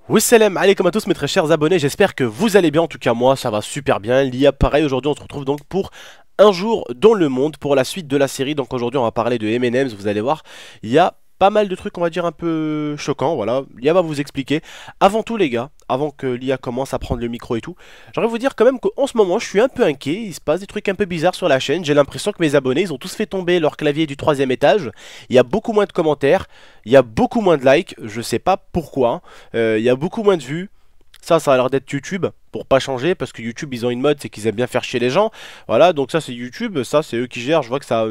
Wassalam alaikum à tous mes très chers abonnés, j'espère que vous allez bien, en tout cas moi ça va super bien. L'IA pareil, aujourd'hui on se retrouve donc pour un jour dans le monde, pour la suite de la série. Donc aujourd'hui on va parler de M&M's, vous allez voir, il y a pas mal de trucs on va dire un peu choquants, voilà, l'IA va vous expliquer. Avant tout les gars, avant que l'IA commence à prendre le micro et tout, j'aimerais vous dire quand même qu'en ce moment je suis un peu inquiet, il se passe des trucs un peu bizarres sur la chaîne. J'ai l'impression que mes abonnés ils ont tous fait tomber leur clavier du 3e étage, il y a beaucoup moins de commentaires, il y a beaucoup moins de likes, je sais pas pourquoi, il y a beaucoup moins de vues. Ça a l'air d'être YouTube, pour pas changer, parce que YouTube ils ont une mode, c'est qu'ils aiment bien faire chier les gens. Voilà, donc ça c'est YouTube, ça c'est eux qui gèrent. Je vois que ça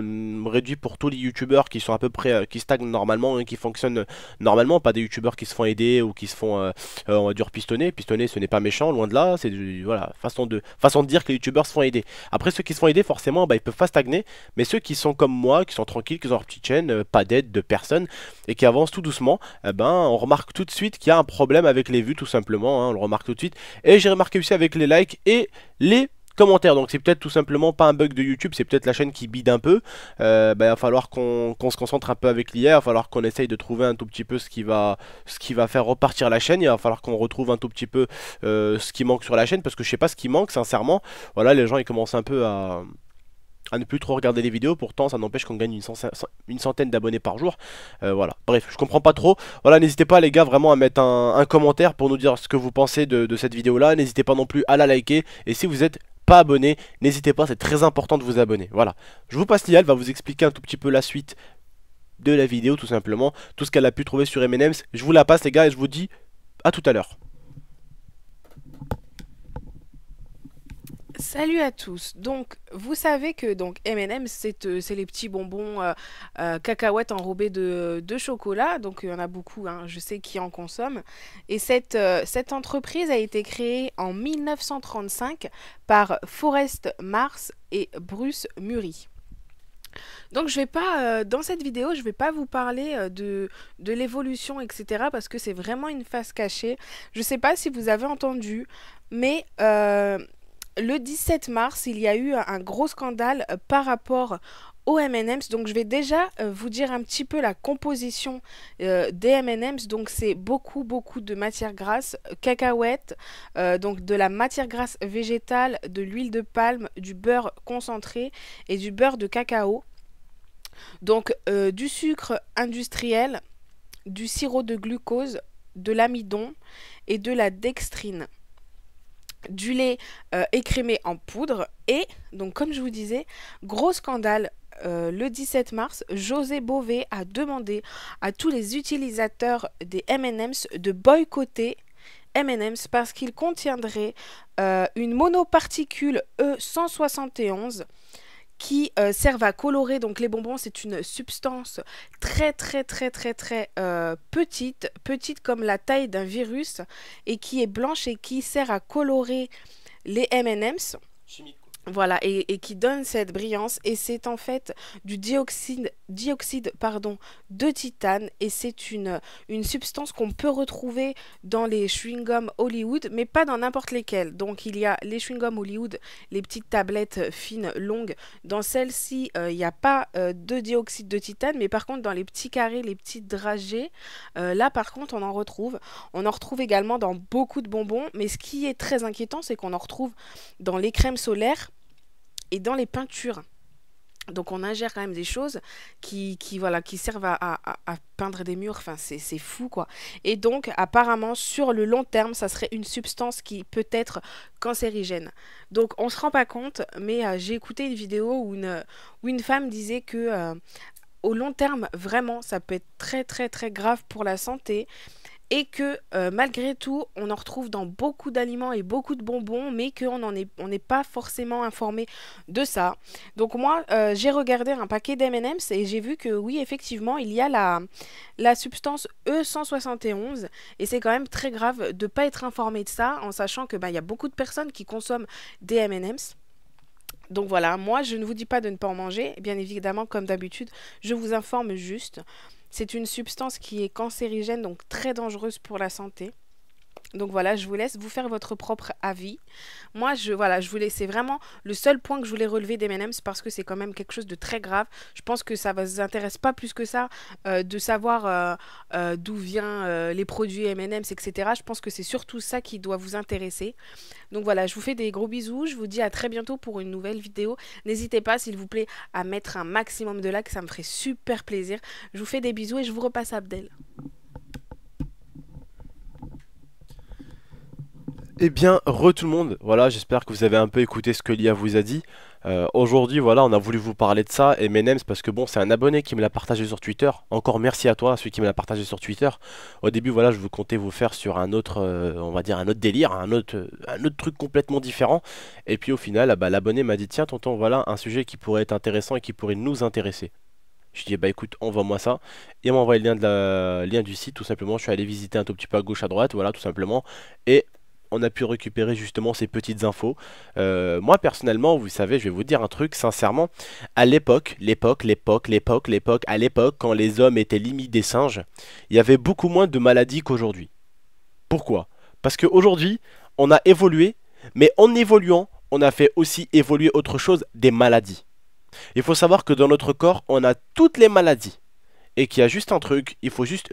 réduit pour tous les YouTubeurs qui sont à peu près, qui stagnent normalement, hein, qui fonctionnent normalement, pas des YouTubeurs qui se font aider ou qui se font, on va dire pistonner. Pistonner ce n'est pas méchant, loin de là, c'est voilà, façon de dire que les YouTubeurs se font aider. Après ceux qui se font aider forcément, bah, ils peuvent pas stagner, mais ceux qui sont comme moi, qui sont tranquilles, qui ont leur petite chaîne, pas d'aide de personne, et qui avancent tout doucement, eh ben, on remarque tout de suite qu'il y a un problème avec les vues tout simplement, hein, on le remarque tout de suite. Et j'ai remarqué aussi avec les likes et les commentaires, donc c'est peut-être tout simplement pas un bug de YouTube, c'est peut-être la chaîne qui bide un peu. Il va falloir qu'on se concentre un peu avec l'IA, il va falloir qu'on essaye de trouver un tout petit peu ce qui va faire repartir la chaîne. Il va falloir qu'on retrouve un tout petit peu ce qui manque sur la chaîne, parce que je sais pas ce qui manque sincèrement. Voilà, les gens ils commencent un peu à ne plus trop regarder les vidéos, pourtant ça n'empêche qu'on gagne une centaine d'abonnés par jour. Voilà, bref, je comprends pas trop. Voilà, n'hésitez pas les gars vraiment à mettre un commentaire pour nous dire ce que vous pensez de cette vidéo là. N'hésitez pas non plus à la liker, et si vous êtes pas abonné, n'hésitez pas, c'est très important de vous abonner. Voilà, je vous passe l'IA, elle va vous expliquer un tout petit peu la suite de la vidéo tout simplement, tout ce qu'elle a pu trouver sur M&M's. Je vous la passe les gars et je vous dis à tout à l'heure. Salut à tous. Donc, vous savez que donc M&M's c'est les petits bonbons cacahuètes enrobés de chocolat. Donc, il y en a beaucoup, hein, je sais qui en consomme. Et cette entreprise a été créée en 1935 par Forrest Mars et Bruce Murray. Donc je vais pas, dans cette vidéo, je vais pas vous parler de l'évolution, etc. parce que c'est vraiment une face cachée. Je sais pas si vous avez entendu, mais le 17 mars, il y a eu un gros scandale par rapport aux M&M's. Donc je vais déjà vous dire un petit peu la composition des M&M's. Donc c'est beaucoup de matière grasse, cacahuètes, donc de la matière grasse végétale, de l'huile de palme, du beurre concentré et du beurre de cacao. Donc du sucre industriel, du sirop de glucose, de l'amidon et de la dextrine. Du lait écrémé en poudre. Et donc comme je vous disais, gros scandale, le 17 mars, José Bové a demandé à tous les utilisateurs des M&M's de boycotter M&M's parce qu'il contiendrait une monoparticule E171 qui servent à colorer. Donc les bonbons, c'est une substance très petite comme la taille d'un virus, et qui est blanche et qui sert à colorer les M&M's. Chimique. Voilà, et qui donne cette brillance, et c'est en fait du dioxyde de titane, et c'est une substance qu'on peut retrouver dans les chewing-gums Hollywood, mais pas dans n'importe lesquels. Donc il y a les chewing-gums Hollywood, les petites tablettes fines, longues. Dans celles-ci, il n'y a pas de dioxyde de titane, mais par contre dans les petits carrés, les petites dragées, là par contre on en retrouve. On en retrouve également dans beaucoup de bonbons, mais ce qui est très inquiétant, c'est qu'on en retrouve dans les crèmes solaires et dans les peintures. Donc on ingère quand même des choses qui servent à peindre des murs. Enfin c'est fou quoi. Et donc apparemment sur le long terme, ça serait une substance qui peut être cancérigène. Donc on se rend pas compte, mais j'ai écouté une vidéo où une femme disait que au long terme vraiment ça peut être très grave pour la santé. Et que malgré tout, on en retrouve dans beaucoup d'aliments et beaucoup de bonbons, mais qu'on n'est pas forcément informé de ça. Donc moi, j'ai regardé un paquet d'M&M's et j'ai vu que oui, effectivement, il y a la substance E171, et c'est quand même très grave de ne pas être informé de ça, en sachant que y a beaucoup de personnes qui consomment des M&M's. Donc voilà, moi je ne vous dis pas de ne pas en manger, bien évidemment comme d'habitude, je vous informe juste. C'est une substance qui est cancérigène, donc très dangereuse pour la santé. Donc voilà, je vous laisse vous faire votre propre avis. Moi, voilà, je voulais, c'est vraiment le seul point que je voulais relever des M&M's parce que c'est quand même quelque chose de très grave. Je pense que ça vous intéresse pas plus que ça de savoir d'où vient les produits M&M's, etc. Je pense que c'est surtout ça qui doit vous intéresser. Donc voilà, je vous fais des gros bisous. Je vous dis à très bientôt pour une nouvelle vidéo. N'hésitez pas, s'il vous plaît, à mettre un maximum de likes, ça me ferait super plaisir. Je vous fais des bisous et je vous repasse Abdel. Eh bien, tout le monde, voilà, j'espère que vous avez un peu écouté ce que Lia vous a dit. Aujourd'hui, voilà, on a voulu vous parler de ça, M&M's, parce que bon, c'est un abonné qui me l'a partagé sur Twitter. Encore merci à toi, celui qui me l'a partagé sur Twitter. Au début, voilà, je vous comptais vous faire sur un autre, on va dire un autre délire, un autre truc complètement différent. Et puis au final, ah bah, l'abonné m'a dit, tiens, tonton, voilà un sujet qui pourrait être intéressant et qui pourrait nous intéresser. Je dis, bah écoute, envoie-moi ça. Et il m'a envoyé le lien du site, tout simplement. Je suis allé visiter un tout petit peu à gauche, à droite, voilà, tout simplement. Et on a pu récupérer justement ces petites infos. Moi personnellement, vous savez, je vais vous dire un truc, sincèrement, à à l'époque, quand les hommes étaient limite des singes, il y avait beaucoup moins de maladies qu'aujourd'hui. Pourquoi? Parce qu'aujourd'hui, on a évolué, mais en évoluant, on a fait aussi évoluer autre chose, des maladies. Il faut savoir que dans notre corps, on a toutes les maladies. Et qu'il y a juste un truc, il faut juste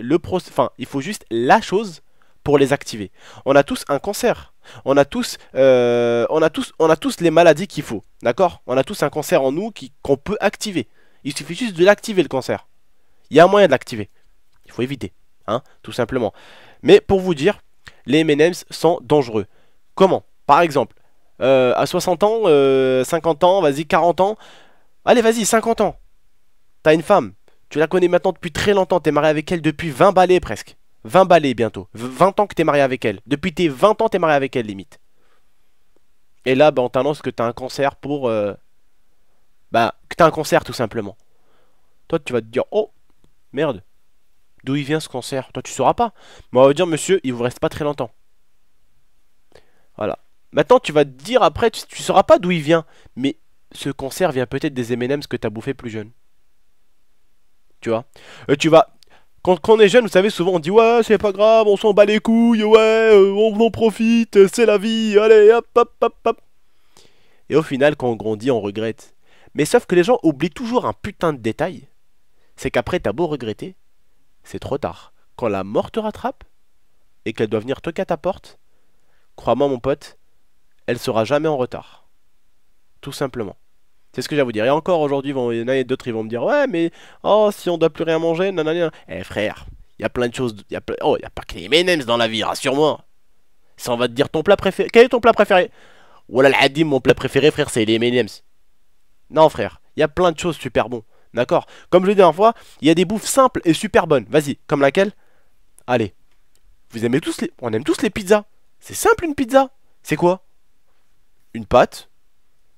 il faut juste la chose pour les activer. On a tous un cancer. On a tous les maladies qu'il faut. D'accord? On a tous un cancer en nous qu'on peut activer. Il suffit juste de l'activer le cancer. Il y a un moyen de l'activer. Il faut éviter. Hein, tout simplement. Mais pour vous dire, les M&M's sont dangereux. Comment? Par exemple, à 60 ans, 50 ans, vas-y, 40 ans. Allez, vas-y, 50 ans. T'as une femme. Tu la connais maintenant depuis très longtemps. T'es marié avec elle depuis 20 balais presque. 20 balais bientôt. 20 ans que t'es marié avec elle. Depuis tes 20 ans, t'es marié avec elle limite. Et là, bah, on t'annonce que t'as un cancer pour... bah, que t'as un cancer tout simplement. Toi, tu vas te dire, oh, merde. D'où il vient ce cancer? Toi, tu sauras pas. Mais on va dire, monsieur, il vous reste pas très longtemps. Voilà. Maintenant, tu vas te dire après, tu sauras pas d'où il vient. Mais ce cancer vient peut-être des M&M's que t'as bouffé plus jeune. Tu vois? Tu vas... Quand on est jeune, vous savez, souvent on dit ouais, c'est pas grave, on s'en bat les couilles, ouais, on en profite, c'est la vie, allez, hop, hop, hop, hop. Et au final, quand on grandit, on regrette. Mais sauf que les gens oublient toujours un putain de détail. C'est qu'après, t'as beau regretter, c'est trop tard. Quand la mort te rattrape, et qu'elle doit venir toquer à ta porte, crois-moi mon pote, elle sera jamais en retard. Tout simplement. C'est ce que j'ai à vous dire. Et encore aujourd'hui, il y en a d'autres, ils vont me dire ouais, mais oh, si on doit plus rien manger, nanana. Eh frère, il y a plein de choses. Oh, il y a pas que les M&M's dans la vie, rassure-moi. Ça, on va te dire ton plat préféré. Quel est ton plat préféré? Voilà, l'adim, mon plat préféré, frère, c'est les M&M's. Non, frère, il y a plein de choses super bon. D'accord? Comme je l'ai dit la dernière fois, il y a des bouffes simples et super bonnes. Vas-y, comme laquelle? Allez, vous aimez tous les. On aime tous les pizzas. C'est simple une pizza. C'est quoi? Une pâte,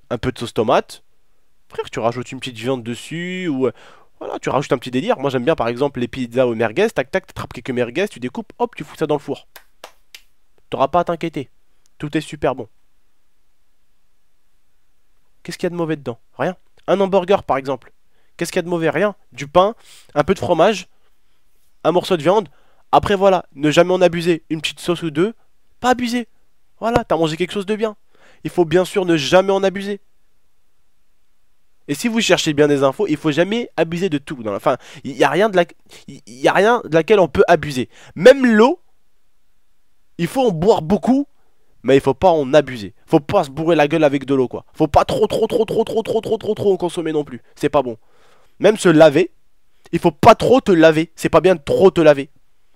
un peu de sauce tomate. Frère, tu rajoutes une petite viande dessus ou voilà, tu rajoutes un petit délire. Moi j'aime bien par exemple les pizzas aux merguez. Tac tac, tu attrapes quelques merguez, tu découpes, hop, tu fous ça dans le four. T'auras pas à t'inquiéter. Tout est super bon. Qu'est-ce qu'il y a de mauvais dedans? Rien. Un hamburger par exemple. Qu'est-ce qu'il y a de mauvais? Rien. Du pain, un peu de fromage, un morceau de viande. Après voilà, ne jamais en abuser. Une petite sauce ou deux, pas abuser. Voilà, t'as mangé quelque chose de bien. Il faut bien sûr ne jamais en abuser. Et si vous cherchez bien des infos, il faut jamais abuser de tout. Enfin, il n'y a rien y a rien de laquelle on peut abuser. Même l'eau, il faut en boire beaucoup, mais il faut pas en abuser. Faut pas se bourrer la gueule avec de l'eau, quoi. Faut pas trop en consommer non plus. C'est pas bon. Même se laver, il faut pas trop te laver. C'est pas bien de trop te laver.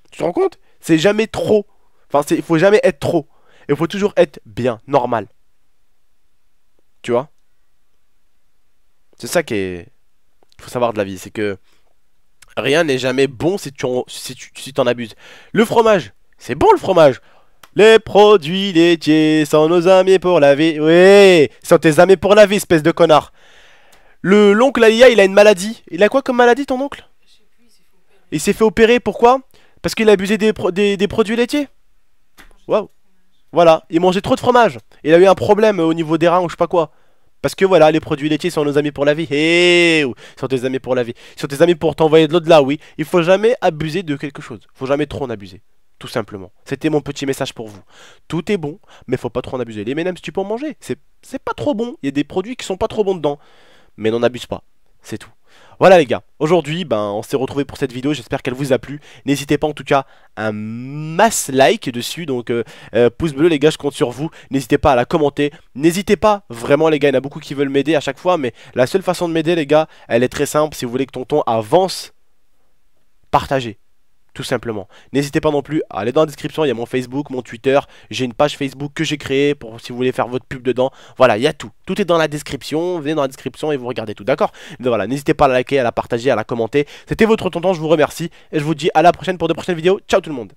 Tu te rends compte? C'est jamais trop. Enfin, il faut jamais être trop. Il faut toujours être bien, normal. Tu vois? C'est ça qui est... Faut savoir de la vie, c'est que rien n'est jamais bon si t'en abuses. Le fromage, c'est bon le fromage. Les produits laitiers sont nos amis pour la vie. Oui, sont tes amis pour la vie, espèce de connard. L'oncle Alia, il a une maladie. Il a quoi comme maladie, ton oncle? Il s'est fait opérer, pourquoi? Parce qu'il a abusé des produits laitiers. Waouh. Voilà, il mangeait trop de fromage. Il a eu un problème au niveau des reins ou je sais pas quoi. Parce que voilà, les produits laitiers sont nos amis pour la vie. Ils sont tes amis pour la vie. Ils sont tes amis pour t'envoyer de l'au-delà, oui. Il faut jamais abuser de quelque chose. Il faut jamais trop en abuser. tout simplement. C'était mon petit message pour vous. Tout est bon, mais faut pas trop en abuser. Les M&M's, tu peux en manger, c'est pas trop bon. Il y a des produits qui sont pas trop bons dedans, mais n'en abuse pas, c'est tout. Voilà les gars, aujourd'hui ben, on s'est retrouvés pour cette vidéo, j'espère qu'elle vous a plu. N'hésitez pas en tout cas à un masse like dessus, donc pouce bleu les gars, je compte sur vous. N'hésitez pas à la commenter, n'hésitez pas, vraiment les gars, il y en a beaucoup qui veulent m'aider à chaque fois, mais la seule façon de m'aider les gars, elle est très simple. Si vous voulez que tonton avance, partagez. Tout simplement. N'hésitez pas non plus à aller dans la description, il y a mon Facebook, mon Twitter, j'ai une page Facebook que j'ai créée pour si vous voulez faire votre pub dedans. Voilà, il y a tout. Tout est dans la description, venez dans la description et vous regardez tout, d'accord? Donc voilà, n'hésitez pas à la liker, à la partager, à la commenter. C'était votre tonton, je vous remercie et je vous dis à la prochaine pour de prochaines vidéos. Ciao tout le monde.